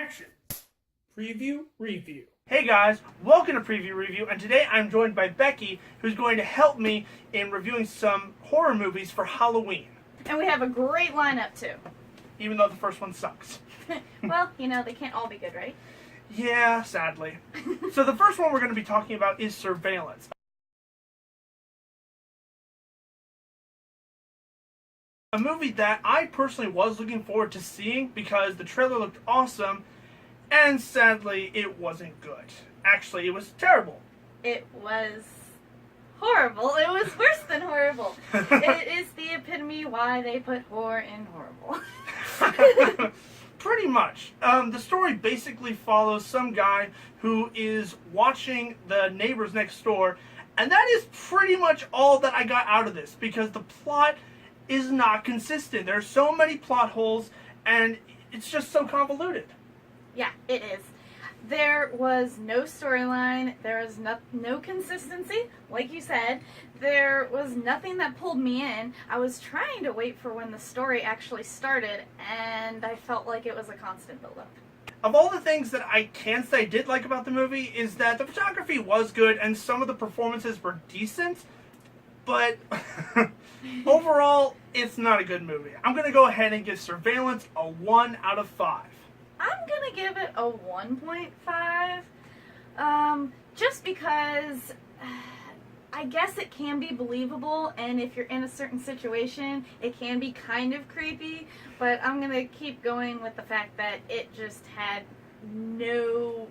Action! Preview Review. Hey guys, welcome to Preview Review, and today I'm joined by Becky, who's going to help me in reviewing some horror movies for Halloween. And we have a great lineup too. Even though the first one sucks. Well, you know, they can't all be good, right? Yeah, sadly. So the first one we're going to be talking about is Surveillance. A movie that I personally was looking forward to seeing because the trailer looked awesome, and sadly, it wasn't good. Actually, it was terrible. It was horrible. It was worse than horrible. It is the epitome why they put horror in horrible. Pretty much. The story basically follows some guy who is watching the neighbors next door, and that is pretty much all that I got out of this, because the plot is not consistent. There are so many plot holes, and it's just so convoluted. Yeah, it is. There was no storyline. There was no consistency. Like you said, there was nothing that pulled me in. I was trying to wait for when the story actually started, and I felt like it was a constant buildup. Of all the things that I can say I did like about the movie is that the photography was good and some of the performances were decent, but overall, it's not a good movie. I'm going to go ahead and give Surveillance a 1 out of 5. I'm going to give it a 1.5, just because I guess it can be believable, and if you're in a certain situation, it can be kind of creepy, but I'm going to keep going with the fact that it just had no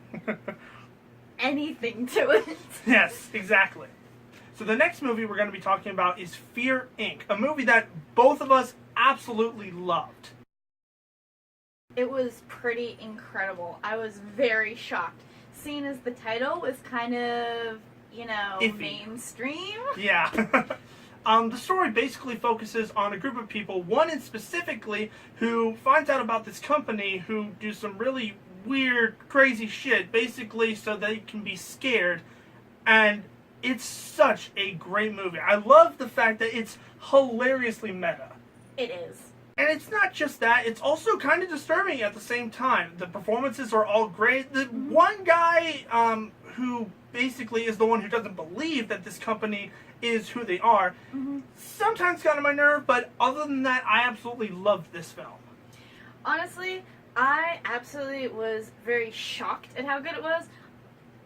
anything to it. Yes, exactly. So the next movie we're going to be talking about is Fear, Inc., a movie that both of us absolutely loved. It was pretty incredible. I was very shocked. Seeing as the title was kind of, you know, iffy. Mainstream. Yeah. The story basically focuses on a group of people, one in specifically, who finds out about this company who do some really weird, crazy shit, basically so they can be scared. And it's such a great movie. I love the fact that it's hilariously meta. It is. And it's not just that, it's also kind of disturbing at the same time. The performances are all great. The one guy who basically is the one who doesn't believe that this company is who they are, sometimes got on my nerve, but other than that, I absolutely loved this film. Honestly, I absolutely was very shocked at how good it was.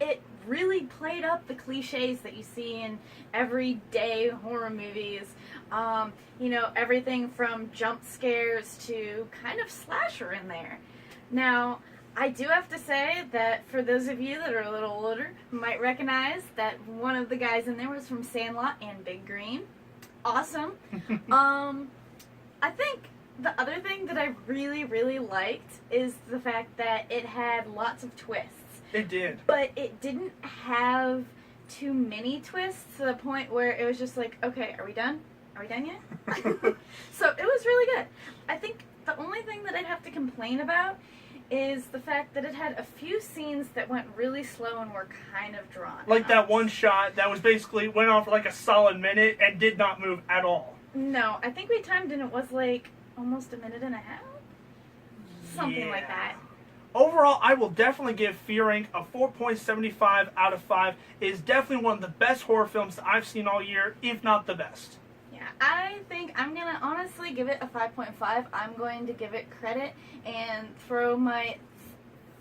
It really played up the cliches that you see in everyday horror movies. You know, everything from jump scares to kind of slasher in there. Now, I do have to say that for those of you that are a little older, might recognize that one of the guys in there was from Sandlot and Big Green. Awesome. I think the other thing that I really, really liked is the fact that it had lots of twists. It did. But it didn't have too many twists to the point where it was just like, okay, are we done? Are we done yet? So it was really good. I think the only thing that I'd have to complain about is the fact that it had a few scenes that went really slow and were kind of drawn Like out. that one shot that was basically went on for like a solid minute and did not move at all. No, I think we timed and it was like almost a minute and a half? Something like that. Overall, I will definitely give Fear Inc. a 4.75 out of 5. It is definitely one of the best horror films that I've seen all year, if not the best. Yeah, I think I'm going to honestly give it a 5.5. I'm going to give it credit and throw my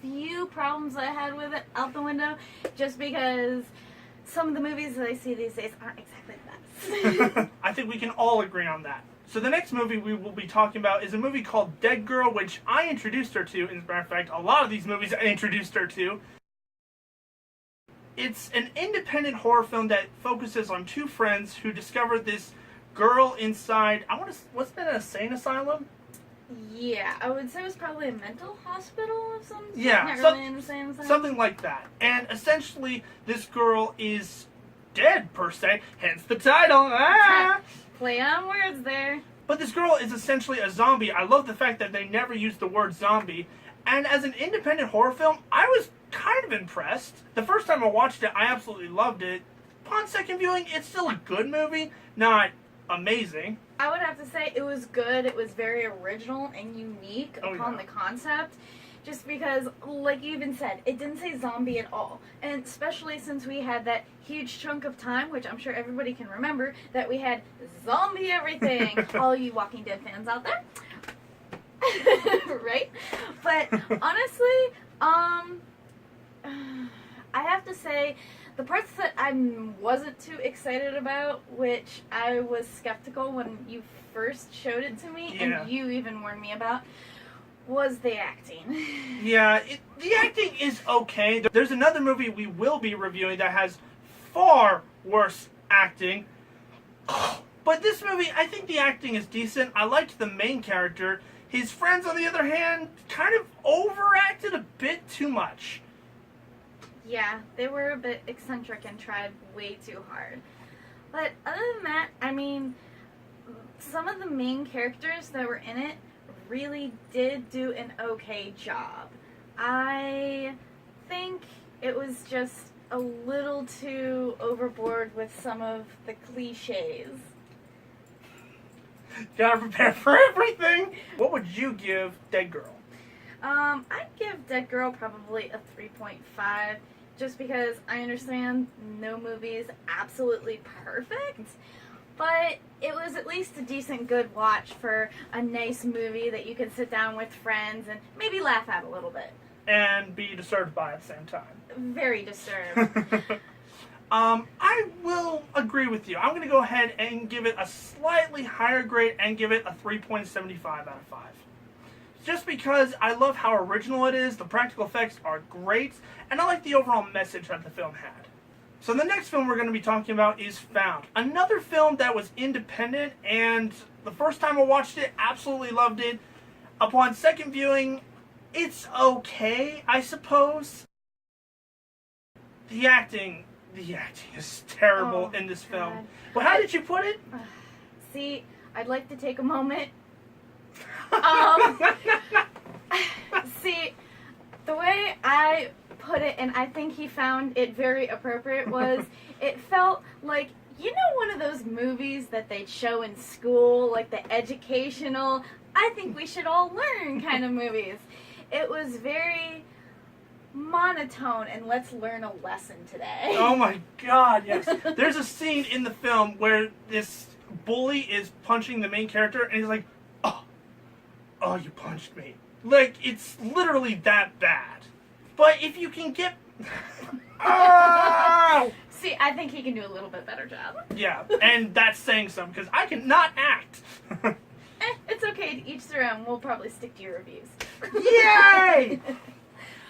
few problems I had with it out the window, just because some of the movies that I see these days aren't exactly the best. I think we can all agree on that. So the next movie we will be talking about is a movie called Dead Girl, which I introduced her to. As a matter of fact, a lot of these movies I introduced her to. It's an independent horror film that focuses on two friends who discover this girl inside, what's that, an insane asylum? Yeah, I would say it was probably a mental hospital of some sort. Yeah, Not really understand something like that. And essentially, this girl is dead, per se, hence the title. Play on words there. But this girl is essentially a zombie. I love the fact that they never used the word zombie. And as an independent horror film, I was kind of impressed. The first time I watched it, I absolutely loved it. Upon second viewing, it's still a good movie, not amazing. I would have to say it was good. It was very original and unique upon the concept. Just because, like you even said, it didn't say zombie at all. And especially since we had that huge chunk of time, which I'm sure everybody can remember, that we had zombie everything. All you Walking Dead fans out there. Right? But honestly, I have to say, the parts that I wasn't too excited about, which I was skeptical when you first showed it to me, and you even warned me about, was the acting. Yeah, the acting is okay. There's another movie we will be reviewing that has far worse acting. But this movie, I think the acting is decent. I liked the main character. His friends, on the other hand, kind of overacted a bit too much. Yeah, they were a bit eccentric and tried way too hard. But other than that, I mean, some of the main characters that were in it really did do an okay job. I think it was just a little too overboard with some of the cliches. Gotta prepare for everything. What would you give Dead Girl? I'd give Dead Girl probably a 3.5, just because I understand no movie is absolutely perfect, but it was at least a decent good watch for a nice movie that you could sit down with friends and maybe laugh at a little bit. And be disturbed by at the same time. Very disturbed. I will agree with you. I'm going to go ahead and give it a slightly higher grade and give it a 3.75 out of 5. Just because I love how original it is, the practical effects are great, and I like the overall message that the film had. So the next film we're going to be talking about is Found. Another film that was independent, and the first time I watched it, absolutely loved it. Upon second viewing, it's okay, I suppose. The acting is terrible in this film. Well, how did you put it? See, I'd like to take a moment. See, the way I put it, and I think he found it very appropriate, was it felt like, you know, one of those movies that they'd show in school, like the educational, I think we should all learn kind of movies. It was very monotone and let's learn a lesson today. Oh my god, yes. There's a scene in the film where this bully is punching the main character and he's like, oh, you punched me. Like, it's literally that bad. But if you can get... Oh! See, I think he can do a little bit better job. Yeah, and that's saying something, because I cannot act. It's okay, to each their own. We'll probably stick to your reviews. Yay!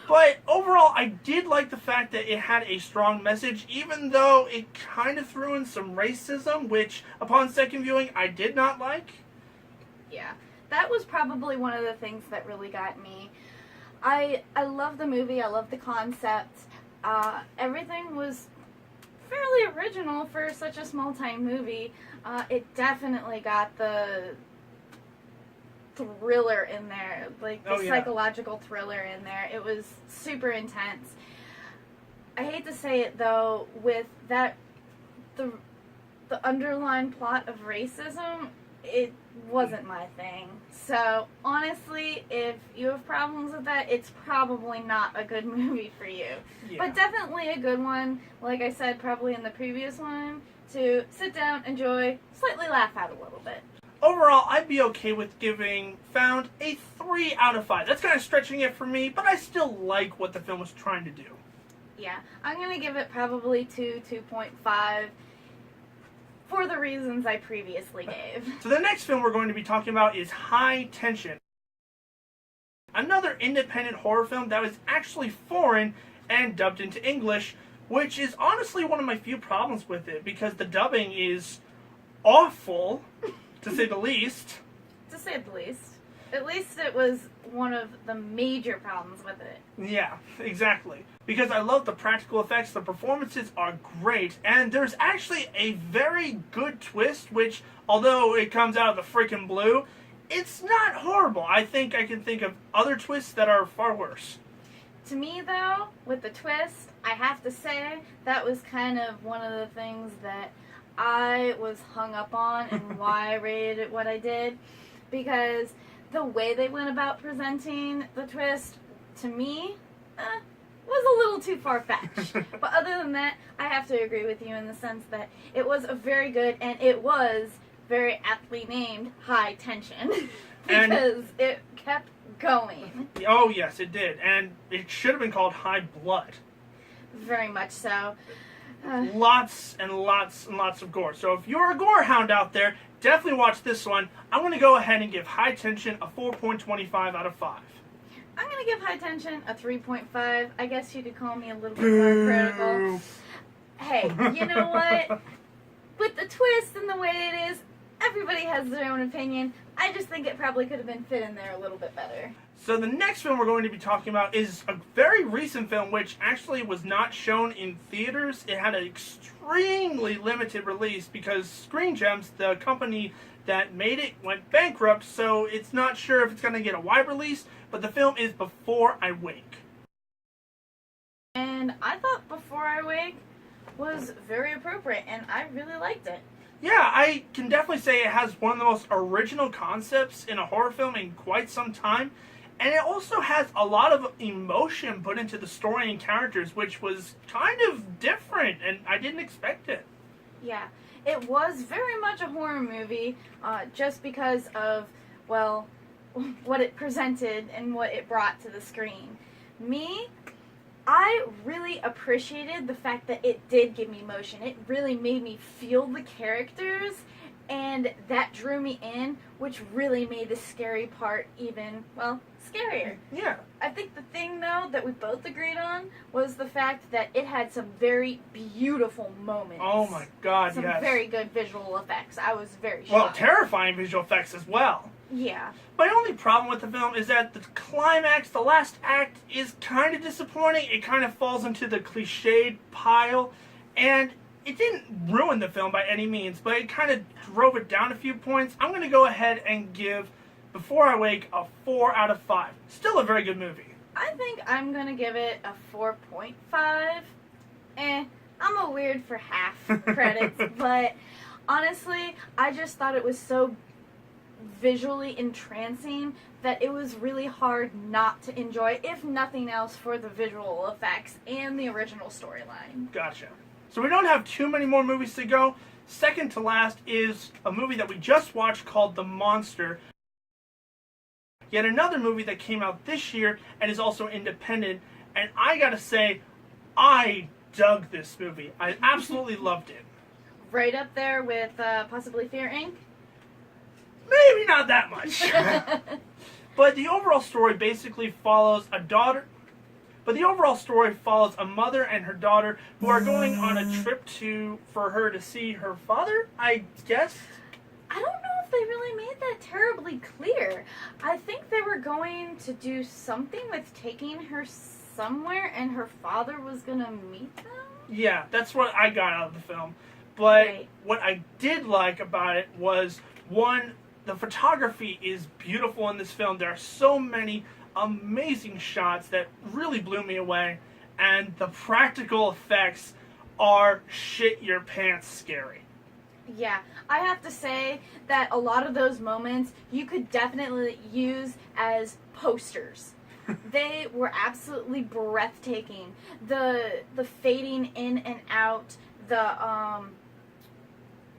But overall, I did like the fact that it had a strong message, even though it kind of threw in some racism, which, upon second viewing, I did not like. Yeah, that was probably one of the things that really got me. I love the movie, I love the concept. Everything was fairly original for such a small-time movie. It definitely got the thriller in there, like the psychological thriller in there. It was super intense. I hate to say it though, with that, the underlying plot of racism, it wasn't my thing. So honestly, if you have problems with that, it's probably not a good movie for you. Yeah. But definitely a good one, like I said probably in the previous one, to sit down, enjoy, slightly laugh at a little bit. Overall, I'd be okay with giving Found a 3 out of 5. That's kind of stretching it for me, but I still like what the film was trying to do. Yeah, I'm going to give it probably 2.5 for the reasons I previously gave. So the next film we're going to be talking about is High Tension. Another independent horror film that was actually foreign and dubbed into English, which is honestly one of my few problems with it, because the dubbing is awful. To say the least. To say the least. At least it was one of the major problems with it. Yeah, exactly. Because I love the practical effects, the performances are great, and there's actually a very good twist, which, although it comes out of the freaking blue, it's not horrible. I think I can think of other twists that are far worse. To me, though, with the twist, I have to say, that was kind of one of the things that I was hung up on and why I rated it what I did, because the way they went about presenting the twist to me, was a little too far-fetched. But other than that, I have to agree with you in the sense that it was a very good, and it was very aptly named High Tension. Because it kept going. Oh, yes, it did. And it should have been called High Blood. Very much so. Lots and lots and lots of gore. So if you're a gore hound out there, definitely watch this one. I'm going to go ahead and give High Tension a 4.25 out of 5. I'm going to give High Tension a 3.5. I guess you could call me a little bit more critical. Hey, you know what? With the twist and the way it is, everybody has their own opinion. I just think it probably could have been fit in there a little bit better. So the next film we're going to be talking about is a very recent film which actually was not shown in theaters. It had an extremely limited release because Screen Gems, the company that made it, went bankrupt, so it's not sure if it's going to get a wide release, but the film is Before I Wake. And I thought Before I Wake was very appropriate, and I really liked it. Yeah, I can definitely say it has one of the most original concepts in a horror film in quite some time. And it also has a lot of emotion put into the story and characters, which was kind of different, and I didn't expect it. Yeah, it was very much a horror movie, just because of, well, what it presented and what it brought to the screen. I really appreciated the fact that it did give me emotion. It really made me feel the characters, and that drew me in, which really made the scary part even, well, scarier. Yeah. I think the thing, though, that we both agreed on was the fact that it had some very beautiful moments. Oh my god, some yes. Some very good visual effects. I was very shocked. Well, terrifying visual effects as well. Yeah. My only problem with the film is that the climax, the last act, is kind of disappointing. It kind of falls into the cliched pile, and it didn't ruin the film by any means, but it kind of drove it down a few points. I'm going to go ahead and give Before I Wake a 4 out of 5. Still a very good movie. I think I'm going to give it a 4.5. I'm a weird for half credits, but honestly, I just thought it was so visually entrancing that it was really hard not to enjoy, if nothing else, for the visual effects and the original storyline. Gotcha. So we don't have too many more movies to go. Second to last is a movie that we just watched called The Monster. Yet another movie that came out this year and is also independent. And I gotta say, I dug this movie. I absolutely loved it. Right up there with possibly Fear Inc.? Maybe not that much. But the overall story basically follows a mother and her daughter who are going on a trip for her to see her father, I guess. I don't know if they really made that terribly clear. I think they were going to do something with taking her somewhere and her father was going to meet them? Yeah, that's what I got out of the film. But right. What I did like about it was, one, the photography is beautiful in this film. There are so many amazing shots that really blew me away, and the practical effects are shit your pants scary. Yeah, I have to say that a lot of those moments you could definitely use as posters. They were absolutely breathtaking. The fading in and out, the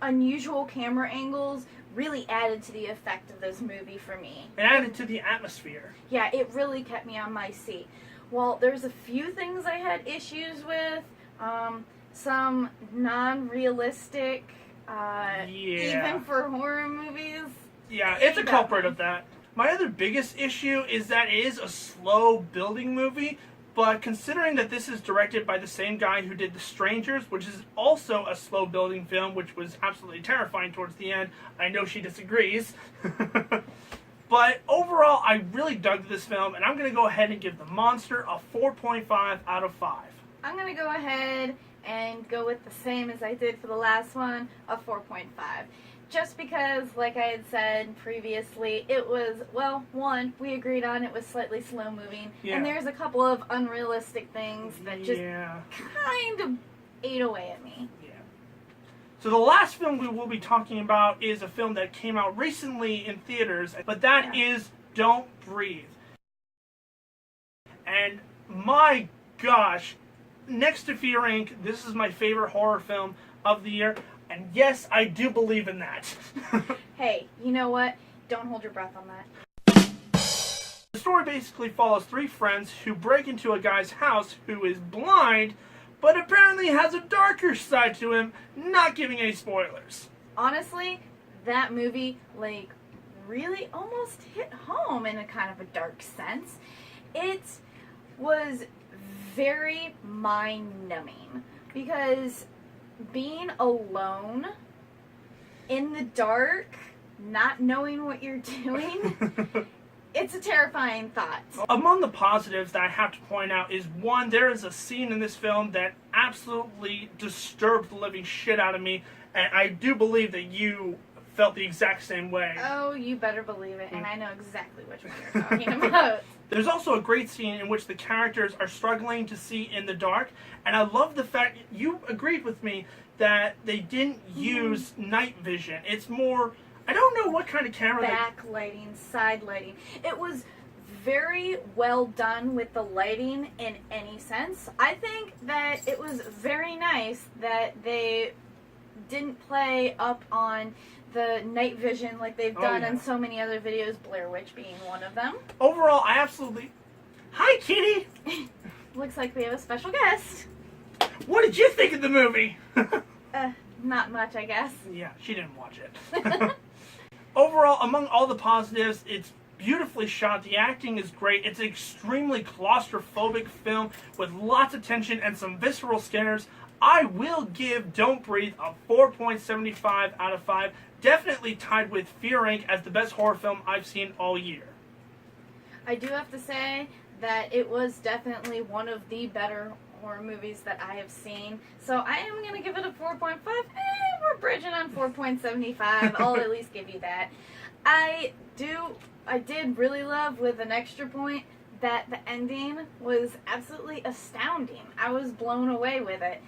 unusual camera angles really added to the effect of this movie for me. It added to the atmosphere. Yeah, it really kept me on my seat. Well, there's a few things I had issues with. Some non-realistic, even for horror movies. Yeah, it's a culprit of that. My other biggest issue is that it is a slow building movie, but considering that this is directed by the same guy who did The Strangers, which is also a slow building film, which was absolutely terrifying towards the end, I know she disagrees. But overall, I really dug this film, and I'm going to go ahead and give The Monster a 4.5 out of 5. I'm going to go ahead and go with the same as I did for the last one, a 4.5. Just because, like I had said previously, it was, well, one, we agreed on it was slightly slow moving, and there's a couple of unrealistic things that just kind of ate away at me. Yeah. So the last film we will be talking about is a film that came out recently in theaters, but that is Don't Breathe. And my gosh, next to Fear Inc., this is my favorite horror film of the year. And yes, I do believe in that. Hey, you know what? Don't hold your breath on that. The story basically follows three friends who break into a guy's house who is blind, but apparently has a darker side to him, not giving any spoilers. Honestly, that movie, like, really almost hit home in a kind of a dark sense. It was very mind-numbing because being alone in the dark, not knowing what you're doing, it's a terrifying thought. Among the positives that I have to point out is, one, there is a scene in this film that absolutely disturbed the living shit out of me, and I do believe that you felt the exact same way. Oh, you better believe it, and I know exactly which one you're talking about. There's also a great scene in which the characters are struggling to see in the dark, and I love the fact you agreed with me that they didn't use night vision. It's more, I don't know what kind of camera. Backlighting, side lighting. It was very well done with the lighting in any sense. I think that it was very nice that they didn't play up on the night vision like they've done in so many other videos, Blair Witch being one of them. Overall, I absolutely... Hi, Kitty! Looks like we have a special guest. What did you think of the movie? Not much, I guess. Yeah, she didn't watch it. Overall, among all the positives, it's beautifully shot. The acting is great. It's an extremely claustrophobic film with lots of tension and some visceral scares. I will give Don't Breathe a 4.75 out of 5. Definitely tied with Fear Inc. as the best horror film I've seen all year. I do have to say that it was definitely one of the better horror movies that I have seen. So I am going to give it a 4.5. We're bridging on 4.75. I'll at least give you that. I did really love, with an extra point, that the ending was absolutely astounding. I was blown away with it.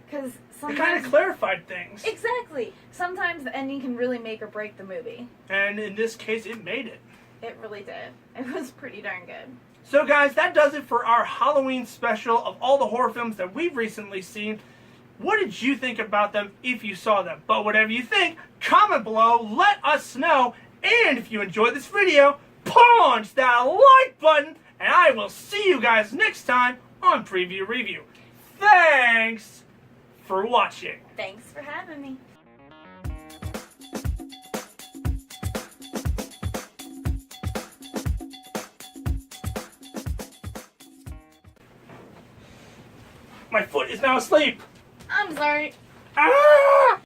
Because sometimes it kind of clarified things. Exactly. Sometimes the ending can really make or break the movie. And in this case, it made it. It really did. It was pretty darn good. So guys, that does it for our Halloween special of all the horror films that we've recently seen. What did you think about them if you saw them? But whatever you think, comment below, let us know. And if you enjoyed this video, punch that like button. And I will see you guys next time on Preview Review. Thanks for watching. Thanks for having me. My foot is now asleep. I'm sorry. Ah!